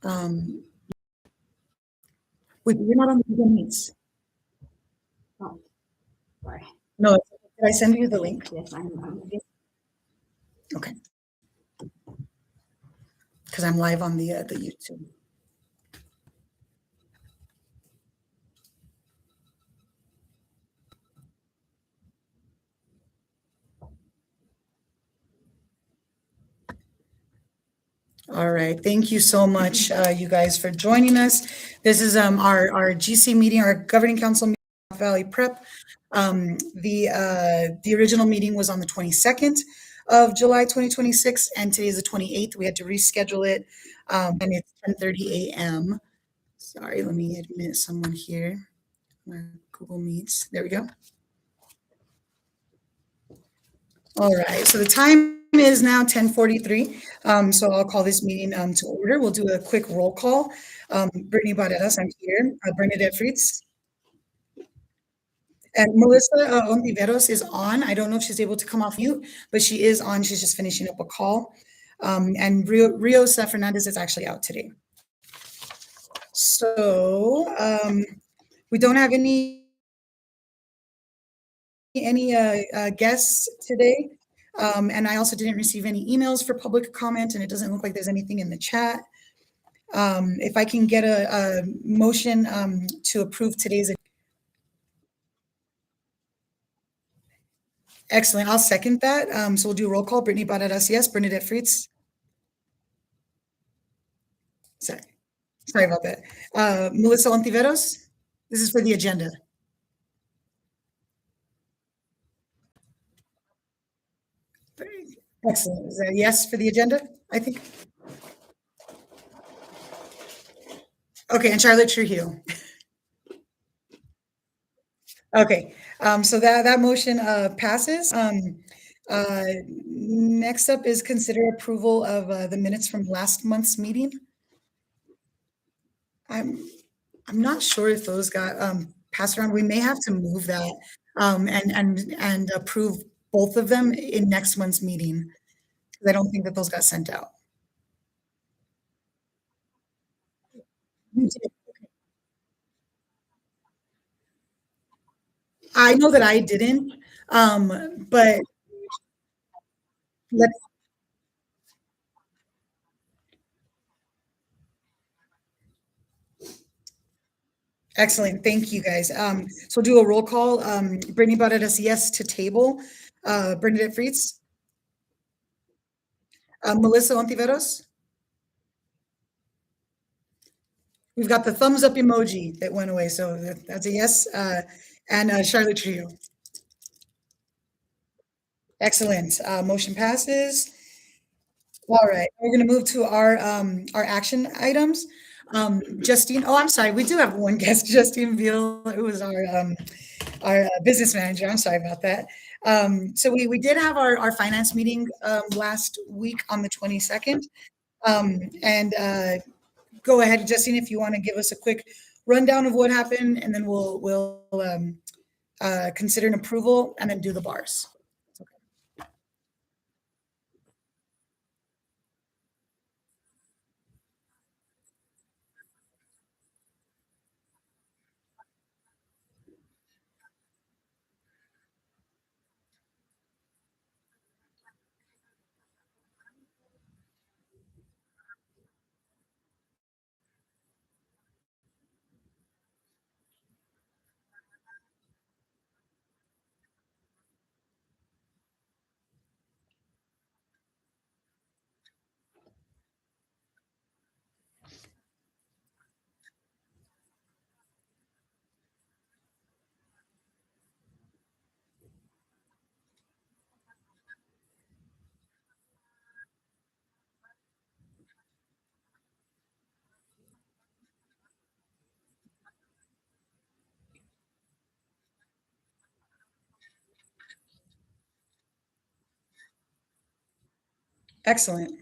Um, Wait, you're not on the Google Meets. Oh, sorry. No, did I send you the link? Yes, I'm Okay. Because I'm live on the YouTube. All right, thank you so much, you guys, for joining us. This is our GC meeting, our Governing Council meeting, Valley Prep. The original meeting was on the 22nd of July 2026, and today is the 28th. We had to reschedule it, and it's 10:30 a.m. Sorry, let me admit someone here. My Google Meets. There we go. All right, so the time is now 10:43. So I'll call this meeting to order. We'll do a quick roll call. Brittany Barreras, I'm here. Bernadette Fritz. And Melissa Ontiveros is on. I don't know if she's able to come off mute, but she is on. She's just finishing up a call. And Riosa Fernandez is actually out today. So we don't have any guests today. And I also didn't receive any emails for public comment, and it doesn't look like there's anything in the chat. If I can get a motion to approve today's. Excellent. I'll second that. So we'll do a roll call. Brittany Barreras, yes. Bernadette Fritz. Sorry about that. Melissa Ontiveros. This is for the agenda. Excellent. Is that a yes for the agenda, I think? Okay, and Charlotte Trujillo. Okay, so that motion passes. Next up is consider approval of the minutes from last month's meeting. I'm not sure if those got passed around. We may have to move that and approve both of them in next month's meeting. I don't think that those got sent out. I know that I didn't, but let's. Excellent. Thank you, guys. So do a roll call. Brittany Barreras, yes to table. Bernadette Fritz. Melissa Ontiveros. We've got the thumbs up emoji that went away, so that's a yes. And Charlotte Trio. Excellent. Motion passes. All right, we're going to move to our action items. Justine, oh, I'm sorry, we do have one guest, Justine Veal, who is our business manager. I'm sorry about that. So we did have our finance meeting last week on the 22nd. And go ahead, Justine, if you want to give us a quick rundown of what happened, and then we'll consider an approval and then do the bars. Excellent.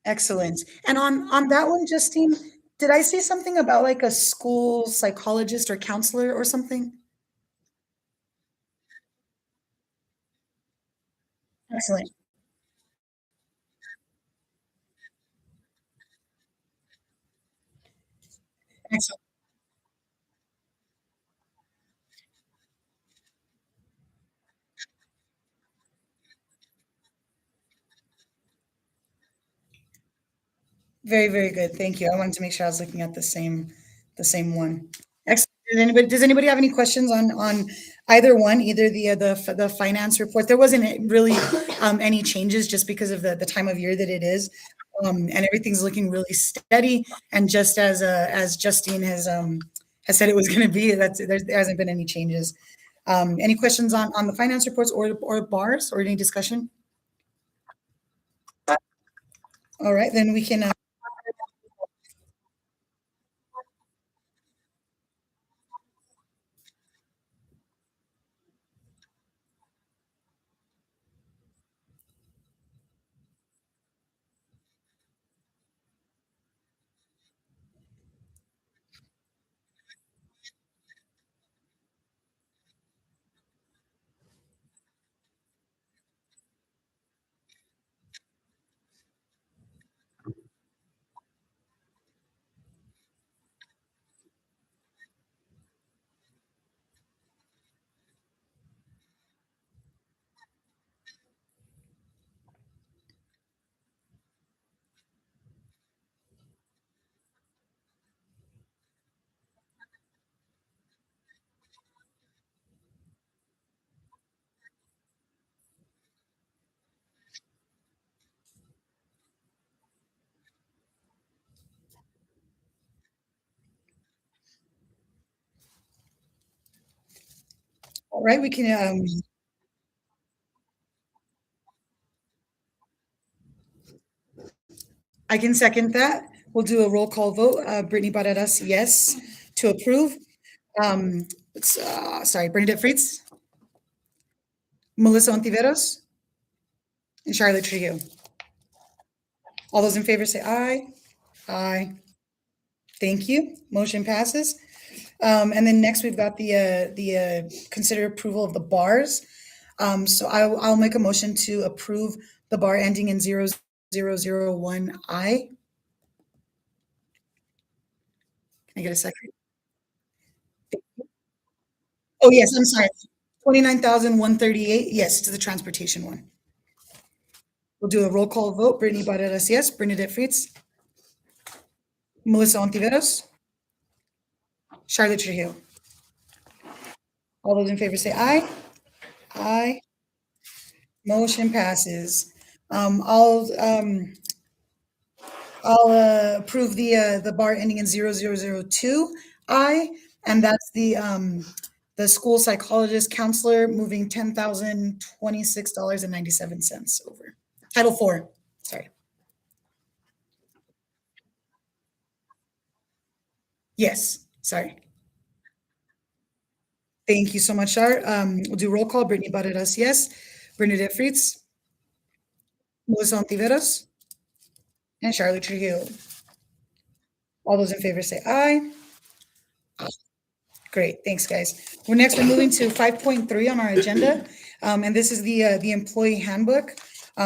Excellent. And on that one, Justine, did I say something about like a school psychologist or counselor or something? Excellent. Excellent. Very, very good. Thank you. I wanted to make sure I was looking at the same one. Excellent. Does anybody have any questions on either one, either the finance report? There wasn't really any changes just because of the time of year that it is. And everything's looking really steady. And just as Justine has said it was going to be, there hasn't been any changes. Any questions on the finance reports or bars or any discussion? All right, then we can. All right, we can. I can second that. We'll do a roll call vote. Brittany Barreras, yes, to approve. Sorry, Bernadette Fritz, Melissa Ontiveros, and Charlotte Trujillo. All those in favor say aye. Aye. Thank you. Motion passes. And then next we've got the consider approval of the bars. So I'll make a motion to approve the bar ending in 0001I. Can I get a second? Oh, yes, I'm sorry. 29,138. Yes, to the transportation one. We'll do a roll call vote. Brittany Barreras, yes. Bernadette Fritz, Melissa Ontiveros, Charlotte Trujillo. All those in favor say aye. Aye. Motion passes. I'll approve the bar ending in 0002I, and that's the school psychologist counselor moving $10,026.97 over. Title IV, sorry. Yes, sorry. Thank you so much, Shar. We'll do roll call. Brittany Barreras, yes. Bernadette Fritz, Melissa Ontiveros, and Charlotte Trujillo. All those in favor say aye. Great, thanks, guys. We're moving to 5.3 on our agenda, and this is the employee handbook.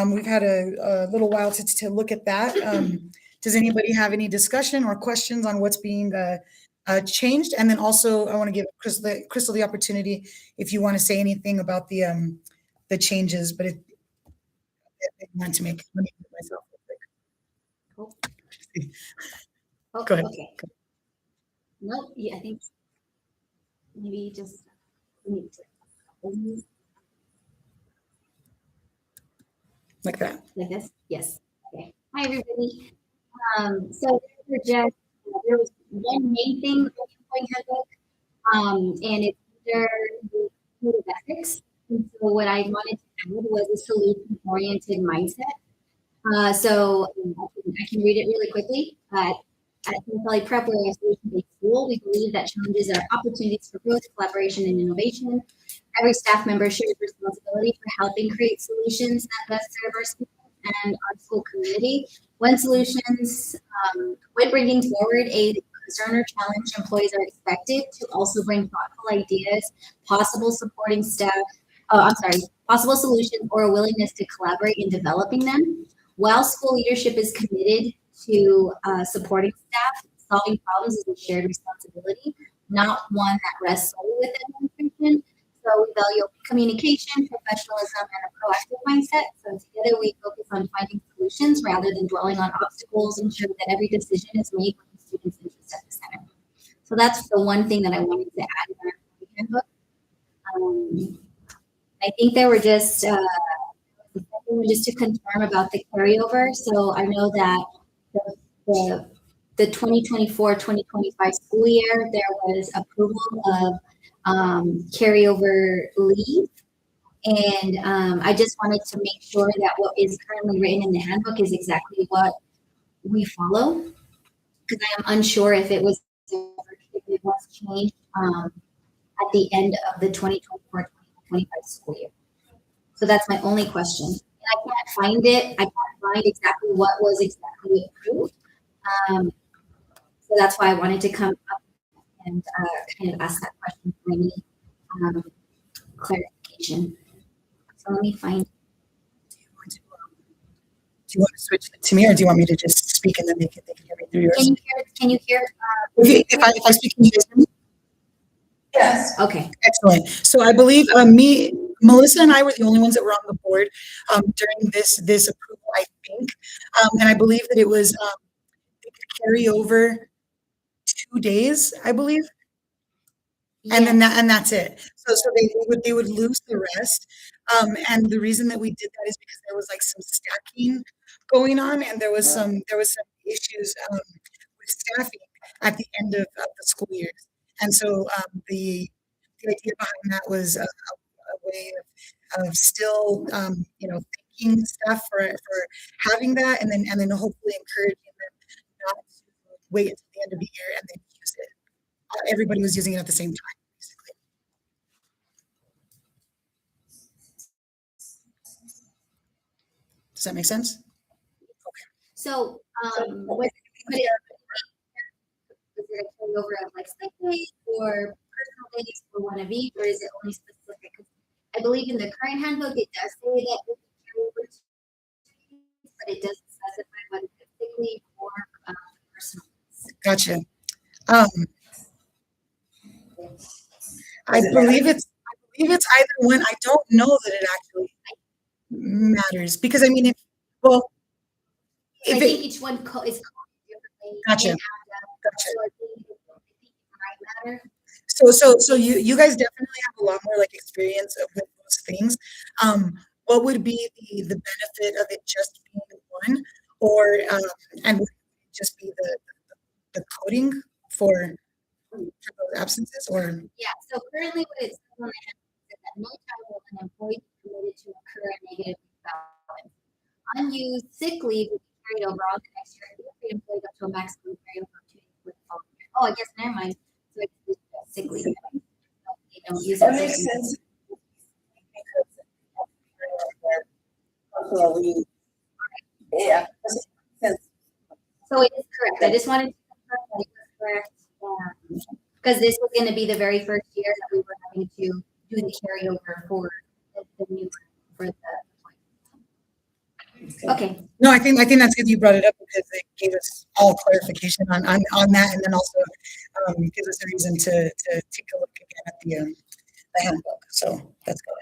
We've had a little while to look at that. Does anybody have any discussion or questions on what's being changed? And then also, I want to give Crystal the opportunity if you want to say anything about the changes, but I want to make let me mute myself real quick. Oh, Go ahead. okay. No, yeah, I think maybe just need to Like that. like this. Yes. Okay. Hi, everybody. So there was one main thing with the employee handbook, and it's under the code of ethics. And so what I wanted to add was a solution-oriented mindset. I can read it really quickly. At St. Valley Prep, we're a solution-based school. We believe that challenges are opportunities for growth, collaboration, and innovation. Every staff member shares responsibility for helping create solutions that best serve our students. and our school community. When solutions, when bringing forward a concern or challenge, employees are expected to also bring thoughtful ideas, possible supporting staff, possible solutions, or a willingness to collaborate in developing them. While school leadership is committed to supporting staff, solving problems is a shared responsibility, not one that rests solely with administration. So we value open communication, professionalism, and a proactive mindset. So together we focus on finding solutions rather than dwelling on obstacles, ensuring that every decision is made with the student's interest at the center. So that's the one thing that I wanted to add in our handbook. I think there were just just to confirm about the carryover. So I know that the 2024-2025 school year, there was approval of carryover leave. And I just wanted to make sure that what is currently written in the handbook is exactly what we follow. Because I am unsure if it was changed at the end of the 2024-2025 school year. So that's my only question. And I can't find it. I can't find exactly what was exactly approved. So that's why I wanted to come up and kind of ask that question for any clarification. So let me find. Do you want to switch it to me, or do you want me to just speak and then they can hear me through yours? Can you hear? If I speak, can you guys hear me? Yes. Okay. Excellent. So I believe Melissa and I were the only ones that were on the board during this approval, I think. And I believe that it was they could carry over 2 days, I believe. And then that's it. So they would lose the rest. And the reason that we did that is because there was like some stacking going on, and there was some issues with staffing at the end of the school years. And so the idea behind that was a way of still thanking staff for having that, and then hopefully encouraging them not to wait until the end of the year and then use it. Everybody was using it at the same time, basically. Does that make sense? Okay. So, was it a carryover of like sick days or personal days for one of each, or is it only specific? I believe in the current handbook it does say that it can carry over 2 days, but it doesn't specify whether it's sick leave or personal. Gotcha. I believe it's either one. I don't know that it actually matters because I mean, if I think each one is called differently. Gotcha. So I think it might matter. So you guys definitely have a lot more like experience with those things. What would be the benefit of it just being one, or and would it just be the coding for those absences, or? Yeah. So currently, what it says on the handbook is that no time will an employee be permitted to incur a negative balance. Unused sick leave will be carried over on the next year and be employed up to a maximum carryover of 2 days for the following year. Oh, I guess never mind. So it's just sick leave. They don't use That it. makes sense. Yeah. So it is correct. I just wanted to confirm that it was correct. Because this was going to be the very first year that we were having to do the carryover for the new for the. Okay. No, I think that's good you brought it up because it gave us all clarification on that, and then also gives us a reason to take a look again at the handbook. So that's good.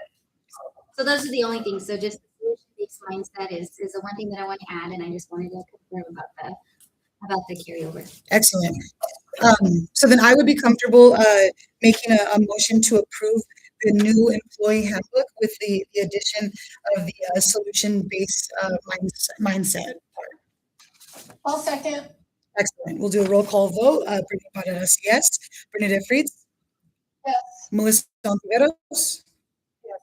So those are the only things. So just the solution-based mindset is the one thing that I want to add, and I just wanted to confirm about the carryover. Excellent. So then I would be comfortable making a motion to approve the new employee handbook with the addition of the solution-based mindset part. I'll second. Excellent. We'll do a roll call vote. Brittany Paredes, yes. Bernadette Frieds? Yes. Melissa Ontiveros? Yes.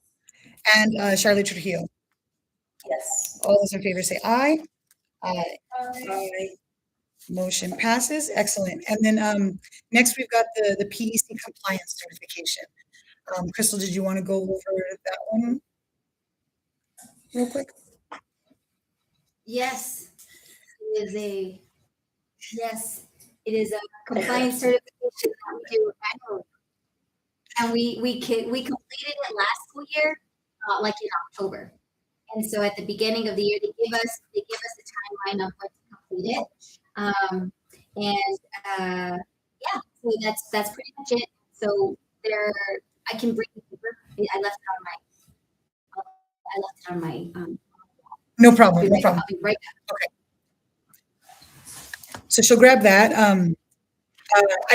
And Charlotte Trujillo? Yes. All those in favor say aye. Aye. Aye. Motion passes. Excellent. And then next we've got the PEC compliance certification. Crystal, did you want to go over that one real quick? Yes, yes, it is a compliance certification that we do annually. And we completed it last school year, like in October. And so at the beginning of the year, they give us a timeline of when to complete it. And yeah, so that's pretty much it. So there, I can bring the paper. I left it on my. No problem, no I'll problem. be right back. So she'll grab that. I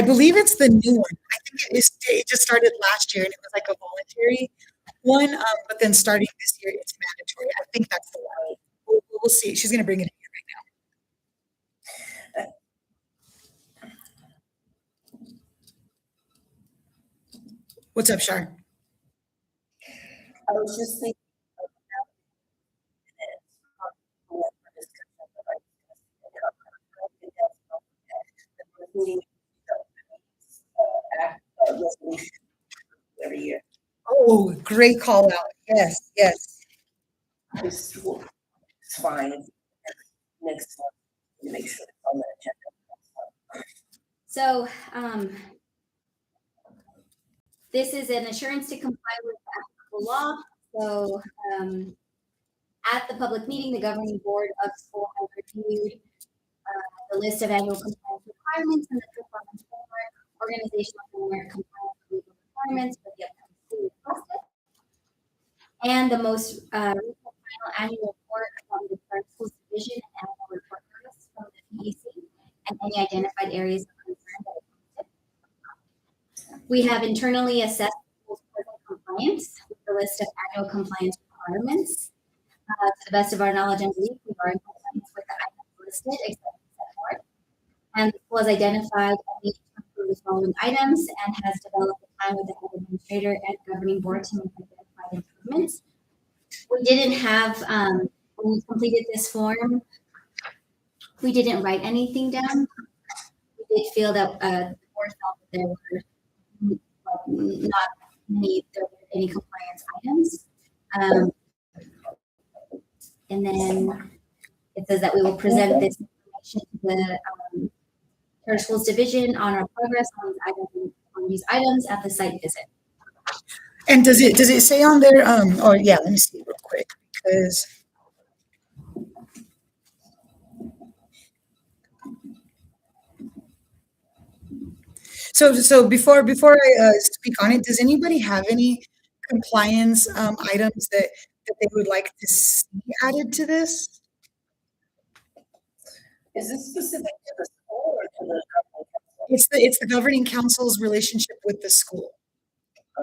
believe it's the new one. I think it just started last year and it was like a voluntary one, but then starting this year, it's mandatory. I think that's the one. We'll see. She's going to bring it in here right now. What's up, Shar? I was just thinking. Every year. Oh, great call out. Yes, yes. It's fine. Next month, to make sure it's on the agenda. So this is an assurance to comply with applicable law. So at the public meeting, the governing board of school has reviewed the list of annual compliance requirements and the performance framework, organizational framework, compliance with legal requirements for the upcoming school year posted. And the most recent final annual report from the current schools division and annual report notice from the PEC and any identified areas of concern that it posted. We have internally assessed schools' present compliance with the list of annual compliance requirements. To the best of our knowledge and belief, we are in compliance with the items listed, except set forth. And the school has identified and needs to improve the following items and has developed a plan with the head administrator and governing board to make identified improvements. We didn't have, when we completed this form, we didn't write anything down. We did feel that the board felt that there were not any compliance items. And then it says that we will present this information to the Charter Schools Division on our progress on these items at the site visit. And does it say on there? Oh yeah, let me see real quick because. So before I speak on it, does anybody have any compliance items that they would like to see added to this? Is this specific to the school or to the government? It's the governing council's relationship with the school. I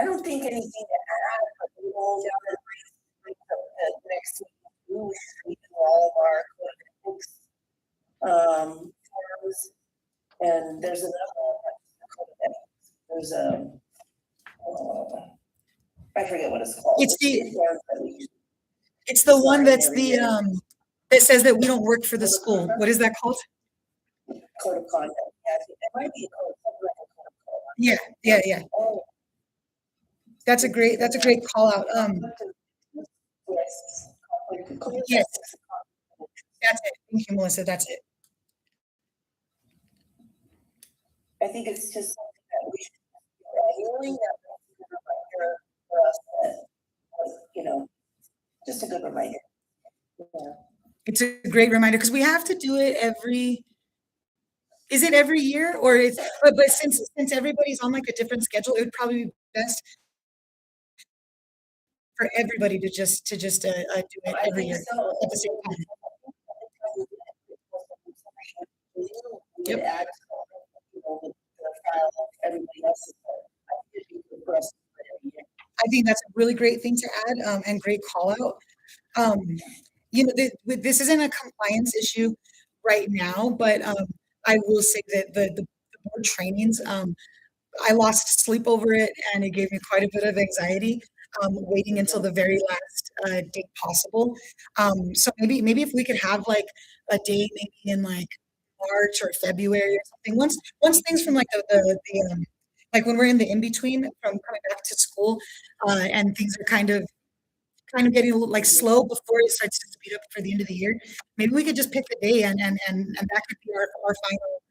don't think anything to add, but we will next week we do all of our code ethics forms, and there's another code of ethics. There's a I forget what it's called. It's the one that's the that says that we don't work for the school. What is that called? Code of conduct. It might be a code of conduct. Yeah. Oh. That's a great call out. Yes. That's it. Thank you, Melissa. That's it. I think it's just something that we should be regularly for us that, just a good reminder. Yeah. It's a great reminder because we have to do it is it every year or it's, but since everybody's on like a different schedule, it would probably be best for everybody to just do it every year at the same time. Yep. I think that's a really great thing to add and great call out. This isn't a compliance issue right now, but I will say that the board trainings, I lost sleep over it and it gave me quite a bit of anxiety waiting until the very last date possible. So maybe if we could have like a day maybe in like March or February or something, once things from like the like when we're in the in-between from coming back to school, and things are kind of getting a little like slow before it starts to speed up for the end of the year. Maybe we could just pick a day and that could be our final.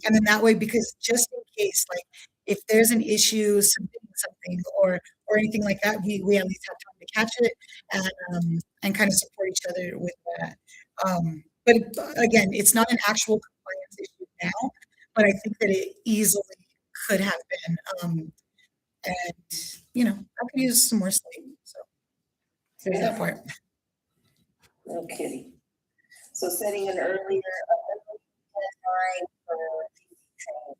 And then that way, because just in case, like if there's an issue, something or anything like that, we at least have time to catch it and kind of support each other with that. But again, it's not an actual compliance issue now, but I think that it easily could have been. And I could use some more sleep. So there's that part. No kidding. So setting an earlier deadline for training.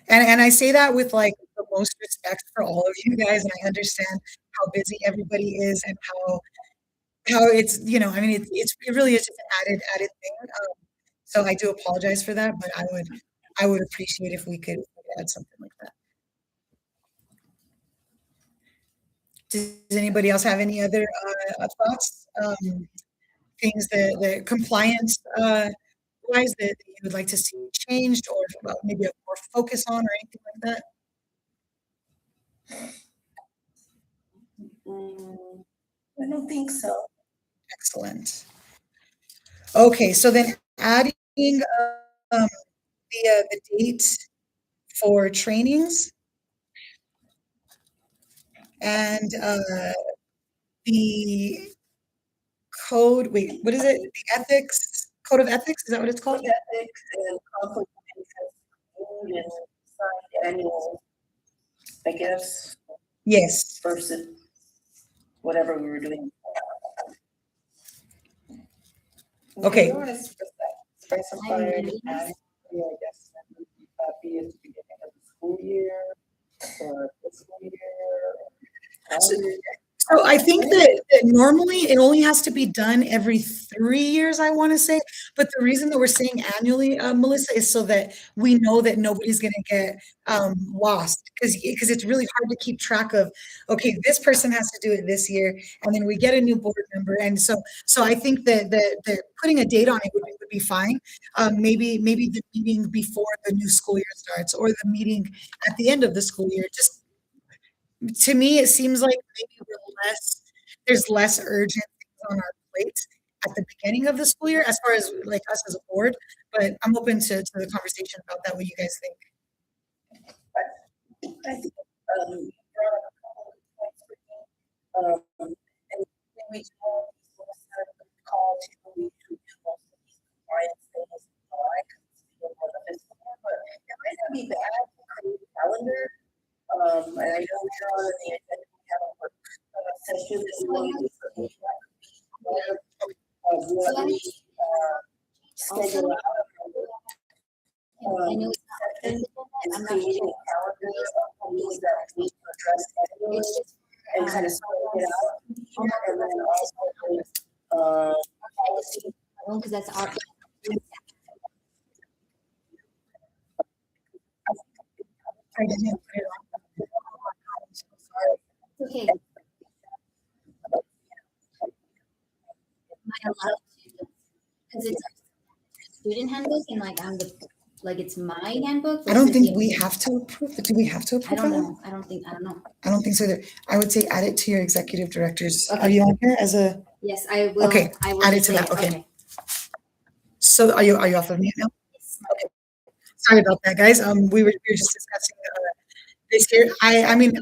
And I say that with like the most respect for all of you guys, and I understand how busy everybody is and how it's I mean it really is just an added thing. So I do apologize for that, but I would appreciate if we could add something like that. Does anybody else have any other thoughts? Things that compliance wise that you would like to see changed or maybe a more focus on or anything like that? I don't think so. Excellent. Okay, so then adding the date for trainings and the code. Wait, what is it? The ethics code of ethics? Is that what it's called? Ethics and conflict of interest and signed annual, I guess, Yes. versus whatever we were doing. Okay. You want to specify, I guess, be at the beginning of the school year or fiscal year. So I think that normally it only has to be done every 3 years, I want to say. But the reason that we're saying annually, Melissa, is so that we know that nobody's going to get lost because it's really hard to keep track of. Okay, this person has to do it this year, and then we get a new board member, and so I think that putting a date on it would be fine. Maybe the meeting before the new school year starts, or the meeting at the end of the school year. Just to me, it seems like maybe there's less urgent things on our plates at the beginning of the school year as far as like us as a board, but I'm open to the conversation about that, what you guys think. I think, you brought up a couple of points for me. And when we call to we do most of these compliance things in July, because it's the end of the fiscal year, but it might not be bad to create a calendar. And I know we're on the agenda, we have a work session that we want to do for me. Of what we schedule out. I know it's not Is I'm not creating sure. a calendar of things that we need to address annually It's just and kind of spread it out here, and then also policy. because that's our. I didn't put it on. It's okay. Am I allowed to? Because it's a student handbook and it's my handbook. I don't versus think the- we have to approve it. Do we have to I approve don't it? know. I don't know. I don't think so either. I would say add it to your executive directors. Are Okay. you on here as a, Yes, I will. Okay, I will add it just to say that, okay. so are you off of mute now? Okay. Sorry about that, guys. We were just discussing this here. I mean,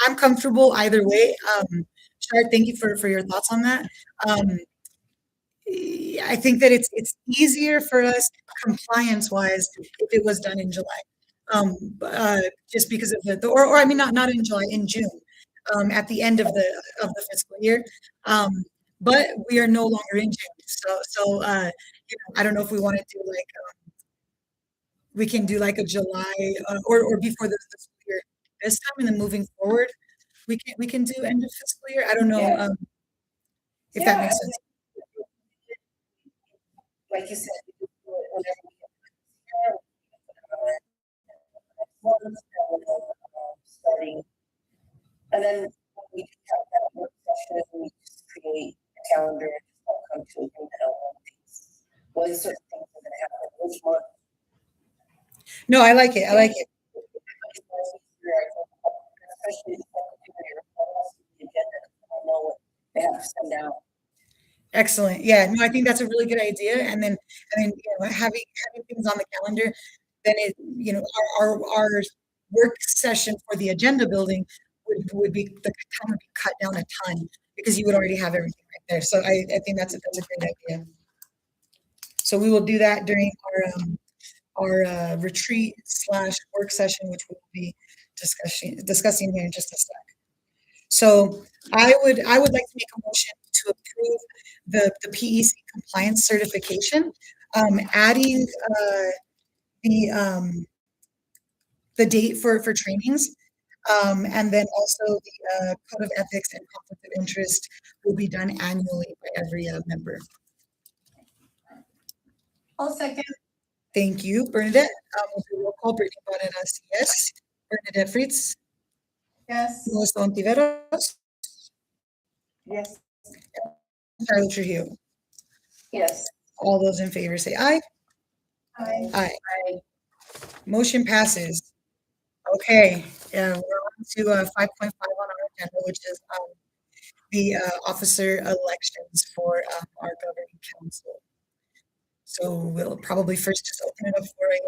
I'm comfortable either way. Shar, thank you for your thoughts on that. I think that it's easier for us compliance wise if it was done in July. Just because of or I mean not in July, in June, at the end of the fiscal year. But we are no longer in June. So I don't know if we want to do like we can do like a July or before the fiscal year this time, and then moving forward, we can do end of fiscal year. I don't know Yeah. if that makes sense. Like you said, we do it whenever we get starting. And then when we have that work session, we just create a calendar and just all come to agreement on things. When certain things are gonna happen, which month. No, I like it. I like it. I think, especially the secretary or else the agenda, I know what they have to send out. Excellent. Yeah, no, I think that's a really good idea. And then having things on the calendar, then our work session for the agenda building would be the time would be cut down a ton because you would already have everything right there. So I think that's a great idea. So we will do that during our retreat / work session, which we'll be discussing here in just a sec. So I would like to make a motion to approve the PEC compliance certification, adding the date for trainings, and then also the code of ethics and conflict of interest will be done annually by every member. I'll second. Thank you, Bernadette. We'll do roll call. Brittany Barreras, yes. Bernadette Fritz, Yes. Melissa Ontiveros, Yes. Carla Trujillo. Yes. All those in favor say aye. Aye. Aye. Motion passes. Okay, we're on to 5.5 on our agenda, which is the officer elections for our governing council. So we'll probably first just open it up for a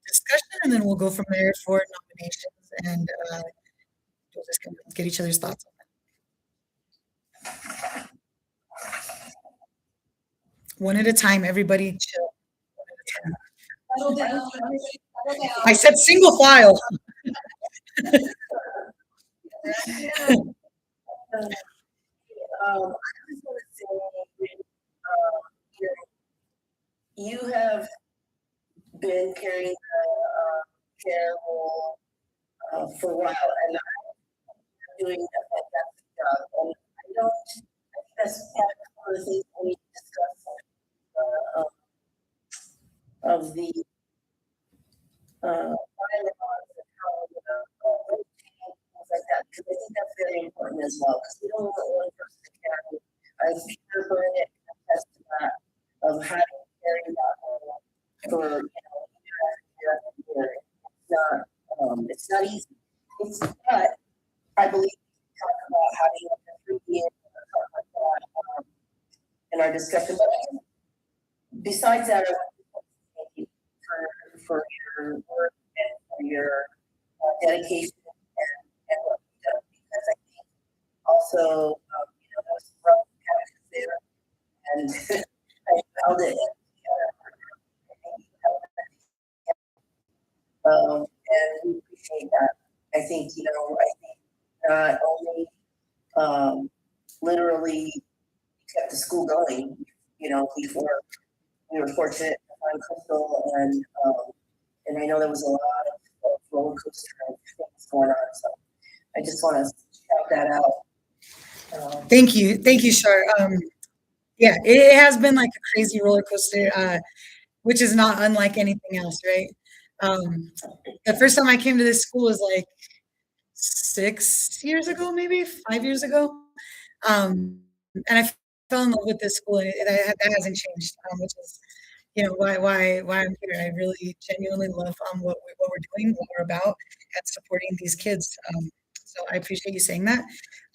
discussion, and then we'll go from there for nominations, and we'll just kind of get each other's thoughts on that. One at a time, everybody chill. One at a time. Settle down. I said single file. I just want to say, you have been carrying the chair role for a while, and I'm doing a fantastic job. And I think that's one of the things we need to discuss of the bylaws and how things like that, because I think that's very important as well, because we don't want one person to carry. I've heard Bernadette attest to that, of how to carry that role for, year after year. It's not easy. But I believe we talk about having a 3 year or something like that in our discussion. But besides that, I want to thank you for your work and for your dedication and what you've done, because I think also, there was some rough patches there, and I felt it. And we appreciate that. I think not only literally kept the school going, before we were fortunate to find Crystal, and I know there was a lot of roller coaster things going on. So I just want to shout that out. Thank you, Shar. Yeah, it has been like a crazy roller coaster, which is not unlike anything else, right? The first time I came to this school was like 6 years ago, maybe 5 years ago, and I fell in love with this school, and that hasn't changed, which is why I'm here. I really genuinely love what we're doing, what we're about, and supporting these kids. So I appreciate you saying that.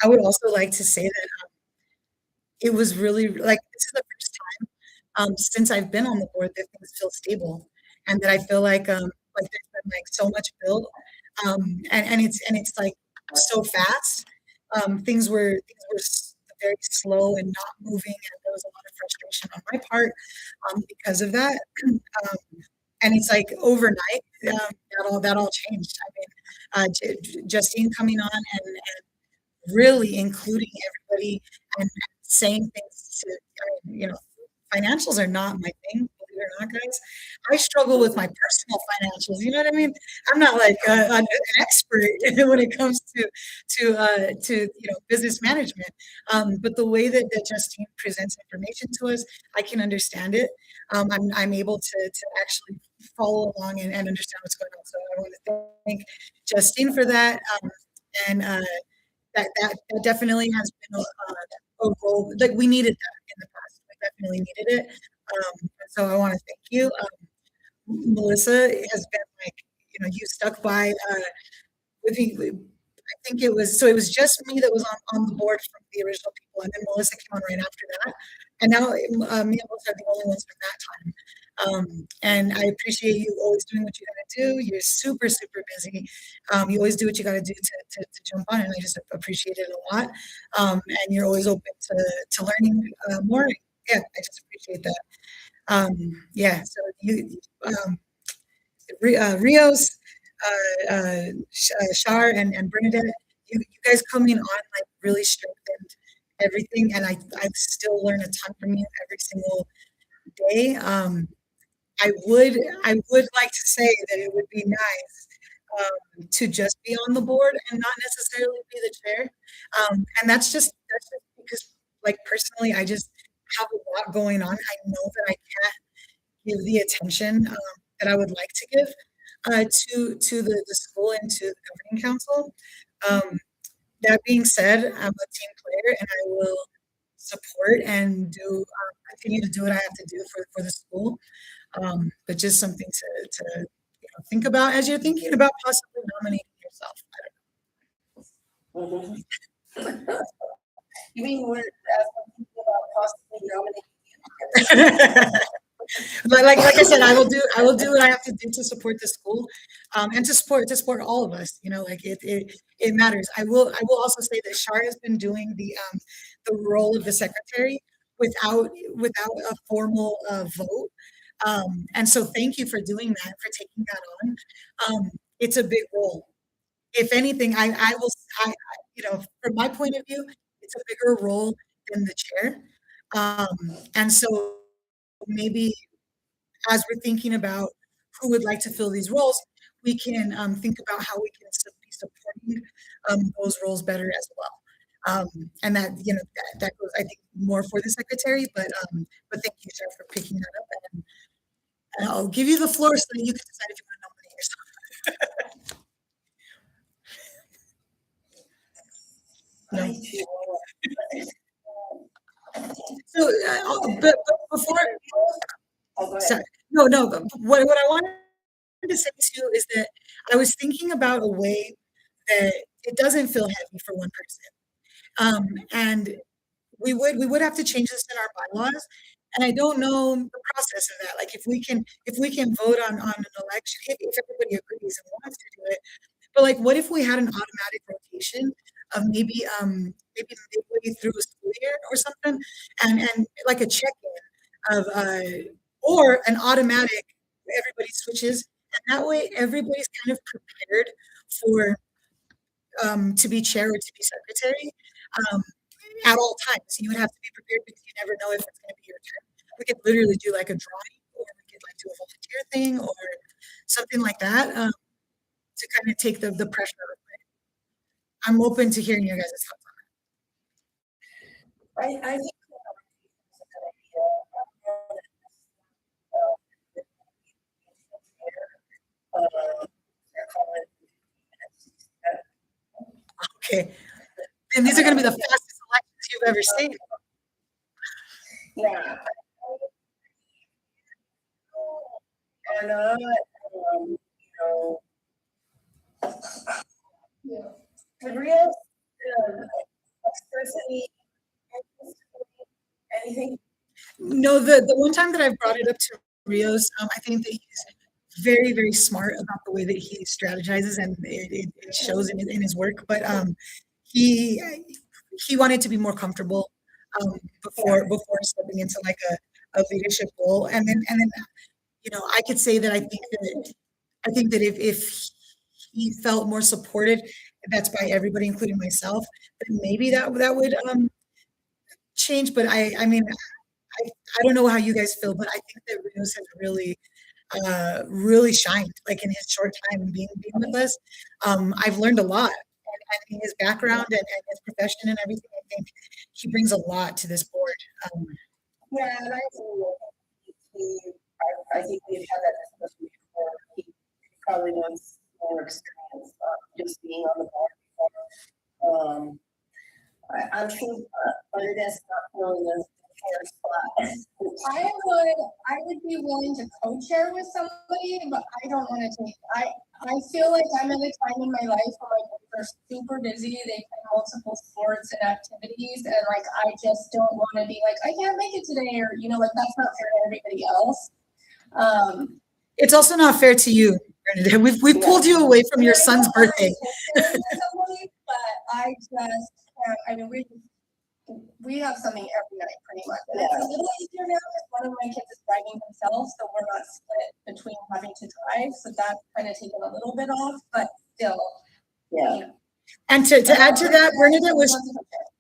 I would also like to say that it was really like this is the first time since I've been on the board that things feel stable, and that I feel like there's been like so much built, and it's like so fast. Things were very slow and not moving, and there was a lot of frustration on my part because of that. And it's like overnight that all changed. I mean, Justine coming on and really including everybody and saying things to, financials are not my thing, believe it or not, guys. I struggle with my personal financials. You know what I mean? I'm not like an expert when it comes to business management. But the way that Justine presents information to us, I can understand it. I'm able to actually follow along and understand what's going on. So I want to thank Justine for that. And that definitely has been a role, like we needed that in the past. We definitely needed it. So I want to thank you. Melissa has been like, you stuck by with the, I think it was just me that was on the board from the original people, and then Melissa came on right after that. And now me and Melissa are the only ones from that time. And I appreciate you always doing what you gotta do. You're super, super busy. You always do what you gotta do to jump on, and I just appreciate it a lot. And you're always open to learning more. Yeah, I just appreciate that. Yeah, so Rios, Shar, and Bernadette, you guys coming on like really strengthened everything, and I still learn a ton from you every single day. I would like to say that it would be nice to just be on the board and not necessarily be the chair. And that's just because, like personally, I just have a lot going on. I know that I can't give the attention that I would like to give to the school and to the governing council. Um, that being said, I'm a team player and I will support and continue to do what I have to do for the school. But just something to think about as you're thinking about possibly nominating yourself. Mhm. You mean we're thinking about possibly nominating? Like I said, I will do what I have to do to support the school, and to support all of us. Like it matters. I will also say that Shar has been doing the role of the secretary without a formal vote. And so thank you for doing that, for taking that on. It's a big role. If anything, I will, from my point of view, it's a bigger role than the chair. And so maybe as we're thinking about who would like to fill these roles, we can think about how we can be supporting those roles better as well. And that goes, I think, more for the secretary, but thank you, Jeff, for picking that up. And I'll give you the floor so that you can decide if you want to nominate yourself. I feel- So, but before, Oh, go ahead. sorry, no, but what I wanted to say too is that I was thinking about a way that it doesn't feel heavy for one person. And we would have to change this in our bylaws. And I don't know the process of that. Like if we can vote on an election, if everybody agrees and wants to do it. But like, what if we had an automatic rotation of maybe midway through a school year or something, and like a check-in of or an automatic, everybody switches, and that way everybody's kind of prepared for to be chair or to be secretary um, at all times. You would have to be prepared because you never know if it's going to be your turn. We could literally do like a drawing, or we could like do a volunteer thing, or something like that to kind of take the pressure off. I'm open to hearing your guys' thoughts I think it's a good idea. They're calling Okay. And these are going to be the fastest elections you've ever seen. Yeah. Or not, the real, scarcity, anything. No, the one time that I've brought it up to Rios, I think that he's very, very smart about the way that he strategizes, and it shows in his work. But he he wanted to be more comfortable before stepping into like a leadership role, and then I could say that I think that if he felt more supported, that's by everybody, including myself, then maybe that would change. But I mean, I don't know how you guys feel, but I think that Rios has really shined like in his short time being with us. I've learned a lot. And his background and his profession and everything, I think he brings a lot to this board. Yeah, and I think we've had that discussion before. He probably wants more experience, just being on the board before. I'm sure, Bernadette's not filling the chair spot. I would be willing to co-chair with somebody, but I don't want to take, I feel like I'm at a time in my life where my kids are super busy. They play multiple sports and activities, and like I just don't want to be like I can't make it today, or like that's not fair to everybody else. It's also not fair to you, Bernadette. We've pulled you away from your son's birthday. But I just can't. I mean, we have something every night pretty much. And it's a little easier now because one of my kids is driving themselves, so we're not split between having to drive. So that's kind of taken a little bit off, but still. Yeah. And to add to that,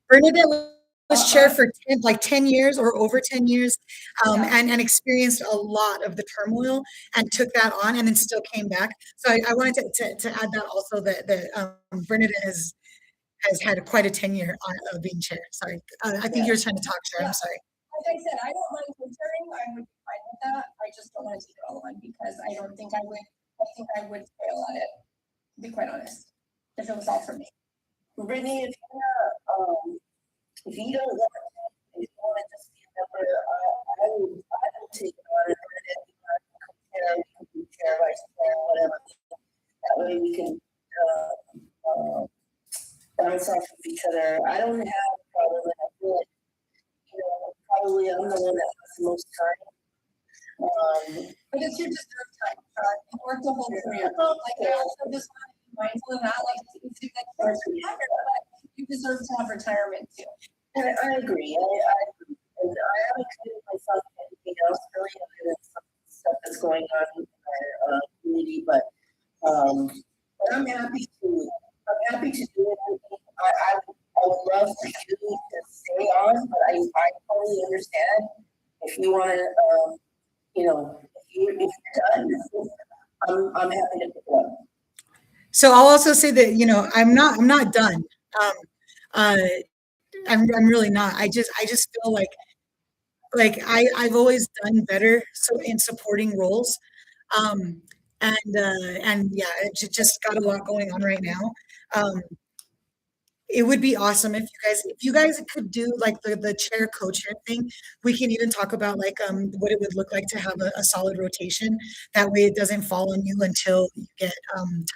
Bernadette was chair for 10 years or over 10 years, and experienced a lot of the turmoil and took that on and then still came back. So I wanted to add that also that Bernadette has had quite a tenure of being chair. Sorry, I think you were trying to talk, Sharon. I'm sorry. Like I said, I don't mind co-chairing. I would be fine with that. I just don't want to take it all on because I don't think I would. I think I would fail at it. To be quite honest, if it was all for me. Brittany, if you don't want to, if you want to just be a member, I would take it on and chair, vice chair, whatever. That way we can bounce off of each other. I don't have a problem with it. I feel like, probably I'm the one that has the most time. But it's your deserved time. You worked a whole career. Like I also just want to be mindful of that. Like it's a good course, but you deserve to have retirement too. And I agree. And I haven't committed myself to anything else really other than some stuff that's going on in our community. But I'm happy to do it. I would love for you to stay on, but I totally understand if you want to, if you're done, I'm happy to pick it up. So I'll also say that I'm not done. I'm really not. I just feel like I've always done better in supporting roles, and yeah, it just got a lot going on right now. It would be awesome if you guys could do like the chair co-chair thing. We can even talk about like what it would look like to have a solid rotation. That way it doesn't fall on you until you get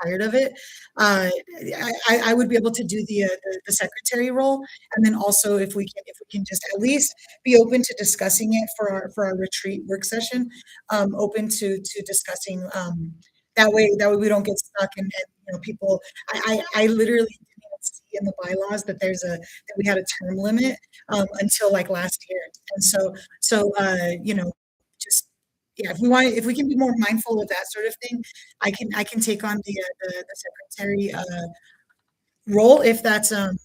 tired of it. I would be able to do the secretary role, and then also if we can just at least be open to discussing it for our retreat work session, open to discussing that way we don't get stuck and people. I literally see in the bylaws that that we had a term limit until like last year, and so just if we can be more mindful of that sort of thing, I can take on the secretary role if that's what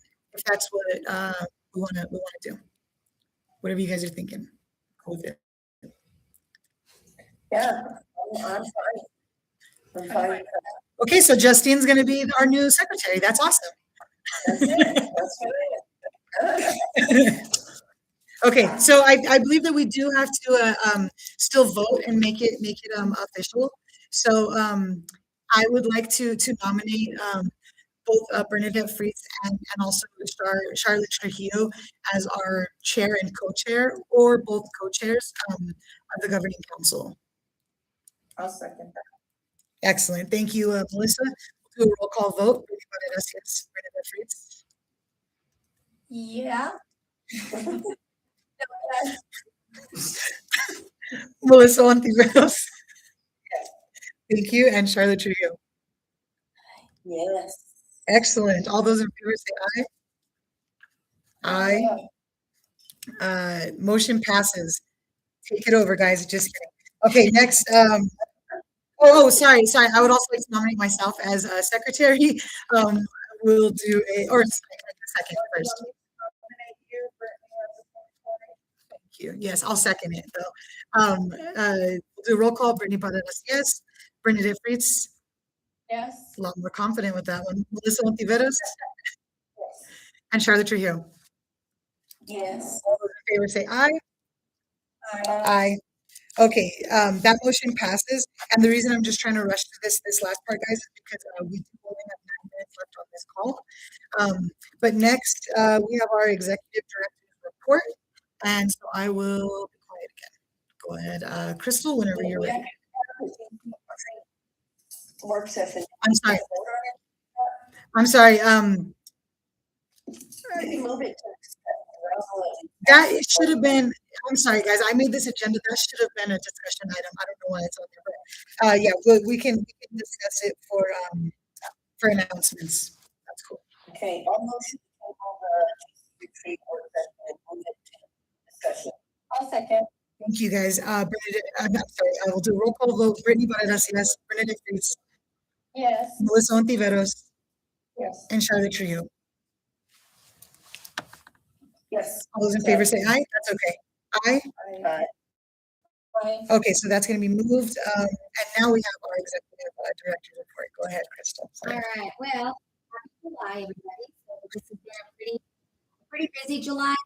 we want to do. Whatever you guys are thinking, go with it. Yeah, I'm fine. I'm fine. Okay, so Justine's going to be our new secretary. That's awesome. That's it. Okay, so I believe that we do have to still vote and make it official. So I would like to nominate both Bernadette Fritz and also Charlotte Trujillo as our chair and co-chair, or both co-chairs of the governing council. I'll second that. Excellent, thank you, Melissa. We'll do a roll call vote. Yes, Bernadette Fritz. Yeah. Melissa Ontiveros. Thank you, and Charlotte Trujillo. Yes. Excellent. All those in favor say aye. Aye. Motion passes. Take it over, guys. Just kidding. Okay, next. Sorry. I would also like to nominate myself as secretary. We'll do a second first. Thank you. Yes, I'll second it though. We'll do a roll call. Brittany Paredes, yes. Bernadette Fritz. Yes. A lot more confident with that one. Melissa Ontiveros. Yes. And Charlotte Trujillo. Yes. All those in favor say aye. Aye. Aye. Okay, that motion passes. And the reason I'm just trying to rush through this last part, guys, is because we do only have 9 minutes left on this call. But next, we have our executive director's report. And so I will be quiet again. Go ahead, Crystal, whenever you're ready. Work session I'm sorry. vote on it? I'm sorry. We can move it to That it should have been, I'm sorry, guys, I made this agenda, that should have been a discussion item. I don't know why it's on there, but, yeah, we can discuss it for announcements. That's cool. Okay, I'll motion to table the retreat work session and move it to discussion. I'll second. Thank you, guys. Bernadette, I'm sorry, I will do roll call vote. Brittany Baradas, yes. Bernadette Fritz, Yes. Melissa Ontiveros, Yes. and Charlotte Trio. Yes. All those in favor say aye. That's okay. Aye. Aye. Okay, so that's going to be moved. And now we have our executive director's report. Go ahead, Crystal. Sorry. All right. Well, happy July, everybody. So this has been a pretty busy July.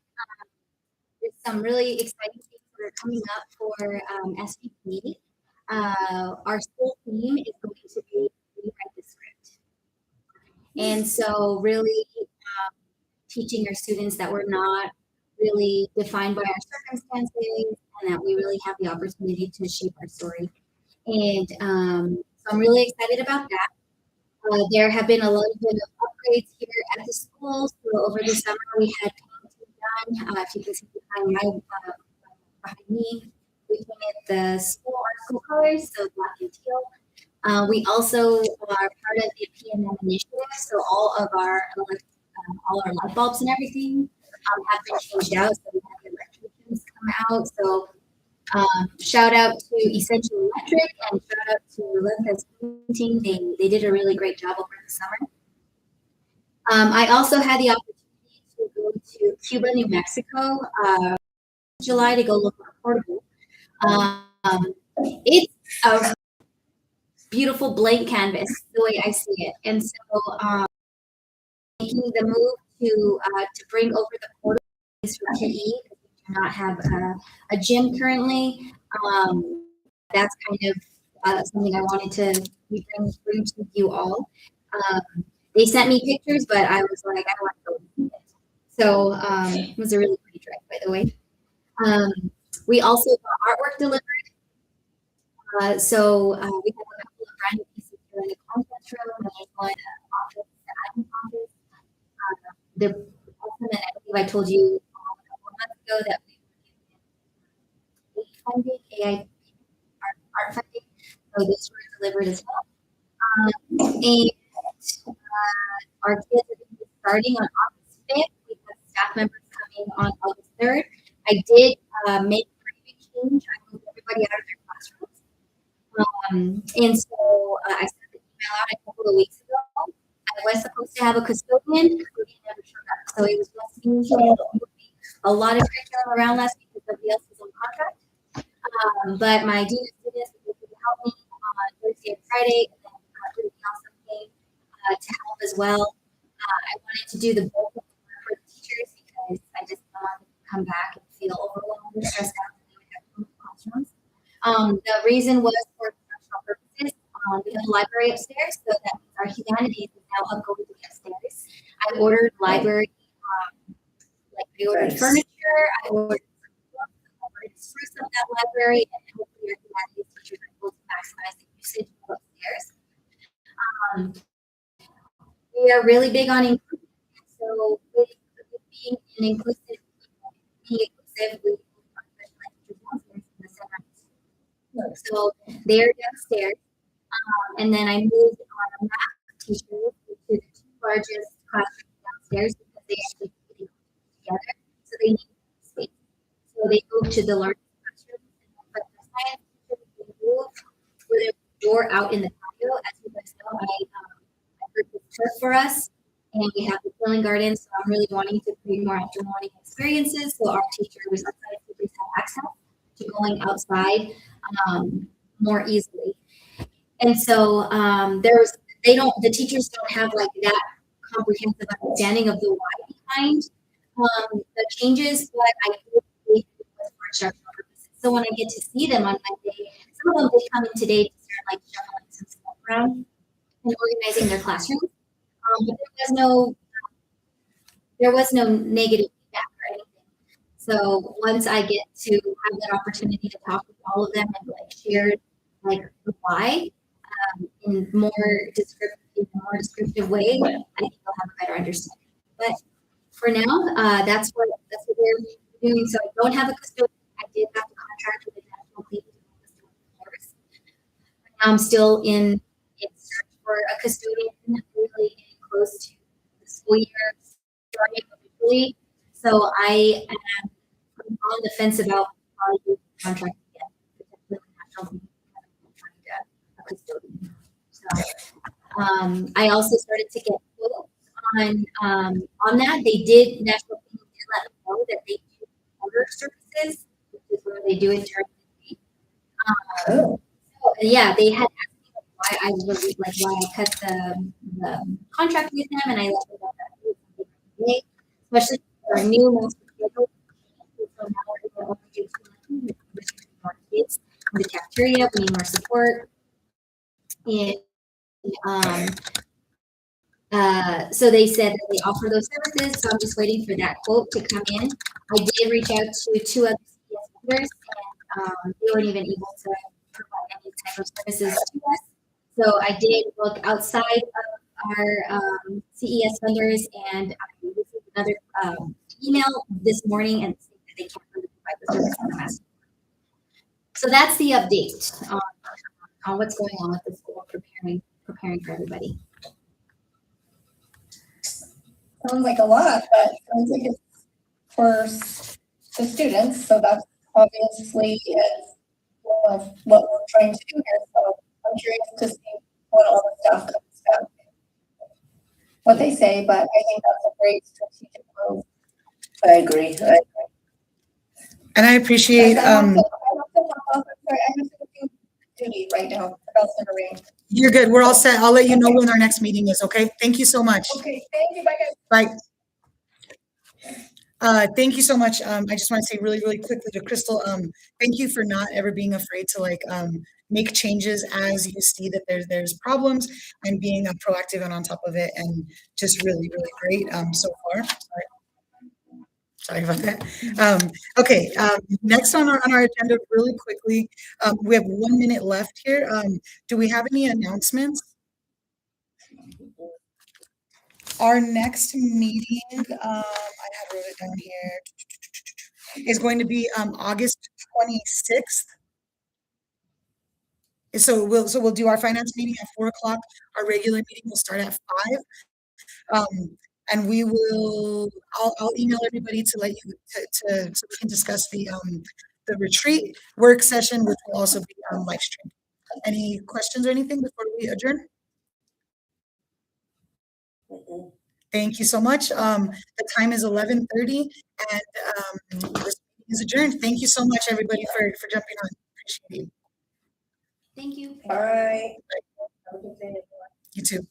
There's some really exciting things that are coming up for SVP. Our school theme is going to be rewrite the script, and so really teaching our students that we're not really defined by our circumstances, and that we really have the opportunity to shape our story. And so I'm really excited about that. There have been a lot of upgrades here at the school. So over the summer, we had painting done. If you can see behind me, we painted the school, our school colors, so black and teal. We also are part of the PMM initiative, so all our light bulbs and everything have been changed out. So we have the electricians come out. So shout out to Essential Electric and shout out to Relentless Painting. They did a really great job over the summer. I also had the opportunity to go to Cuba, New Mexico, July to go look at a portable. It's a beautiful blank canvas, the way I see it. And so making the move to bring over the portable is for PE. We do not have a gym currently. That's kind of something I wanted to bring to you all. They sent me pictures, but I was like, I want to go see it. So it was a really pretty trip, by the way. We also got artwork delivered. So we have a couple of brand new pieces here in the conference room, and there's one office, the admin office. They're awesome, and I believe I told you a couple of months ago that we were funding, AI art funding. So those were delivered as well. And our kids are going to be starting on August 5th. We have staff members coming on August 3rd. I did make a pretty big change. I moved everybody out of their classrooms. And so I sent the email out a couple of weeks ago. I was supposed to have a custodian. Custodian never showed up. So it was just me. A lot of curriculum around last week because somebody else was on contract. But my dean of students was able to help me on Thursday and Friday, and then everybody else came to help as well. I wanted to do the bulk of the work for the teachers because I just don't want them to come back and feel overwhelmed and stressed out that they would have to move classrooms. The reason was for instructional purposes. We have a library upstairs, so that means our humanities is now going to be upstairs. I ordered library, I ordered furniture, I ordered spruce up that library, and hopefully our humanities teachers are able to maximize the usage of upstairs. We are really big on inclusion. So with being an inclusive, we so they're downstairs. And then I moved our math teachers to the two largest classrooms downstairs because they actually put it together. So they need space. So they moved to the largest classroom. But the science teachers, they moved with a door out in the patio. As you guys know, I purchased turf for us. And we have the filling garden. So I'm really wanting to create more after morning experiences. So our teachers, outside teachers have access to going outside more easily. And so the teachers don't have like that comprehensive understanding of the why behind the changes, but I do believe it was for instructional purposes. So when I get to see them on Monday, some of them did come in today to start like shuffling some stuff around and organizing their classrooms. But there was no negative feedback or anything. So once I get to have that opportunity to talk with all of them and like share like the why, in more descriptive way, I think they'll have a better understanding. But for now, that's what we're doing. So I don't have a custodian. I did have to contract with the National Cleaning Service. I'm still in search for a custodian, really getting close to the school year starting officially. So I am on the fence about how to do the contract again, potentially with National Cleaning Service, a custodian. So I also started to get quotes on that. National Cleaning did let me know that they do order services, which is where they do it during the day. So yeah, they had asked me why I cut the contract with them, and I let them know that it was something day, especially for a new master schedule. So now we're going to only more kids in the cafeteria. We need more support. And so they said that they offer those services. So I'm just waiting for that quote to come in. I did reach out to 2 other CES vendors, and they weren't even able to provide any type of services to us. So I did look outside of our CES vendors, and I received another email this morning and saying that they can't really provide the service on the master. So that's the update on what's going on with the school, preparing for everybody. Sounds like a lot, but sounds like it's for the students, so that's obviously what we're trying to do here. So I'm curious to see what all the stuff comes back, what they say, but I think that's a great strategic move. I agree. And I appreciate, I have to do duty right now. About to ring. you're good. We're all set. I'll let you know when our next meeting is, okay? Thank you so much. Okay, thank you. Bye, guys. Bye. Thank you so much. I just want to say really, really quickly to Crystal, thank you for not ever being afraid to make changes as you see that there's problems, and being proactive and on top of it, and just really, really great so far. Sorry about that. Okay, next on our agenda really quickly, we have 1 minute left here. Do we have any announcements? Our next meeting, I wrote it down here, is going to be August 26th. So we'll do our finance meeting at 4 o'clock. Our regular meeting will start at 5. And I'll email everybody to let you so we can discuss the retreat work session, which will also be live streamed. Any questions or anything before we adjourn? Thank you so much. The time is 11:30, and this meeting is adjourned. Thank you so much, everybody, for jumping on. Appreciate it. Thank you. Bye. You too.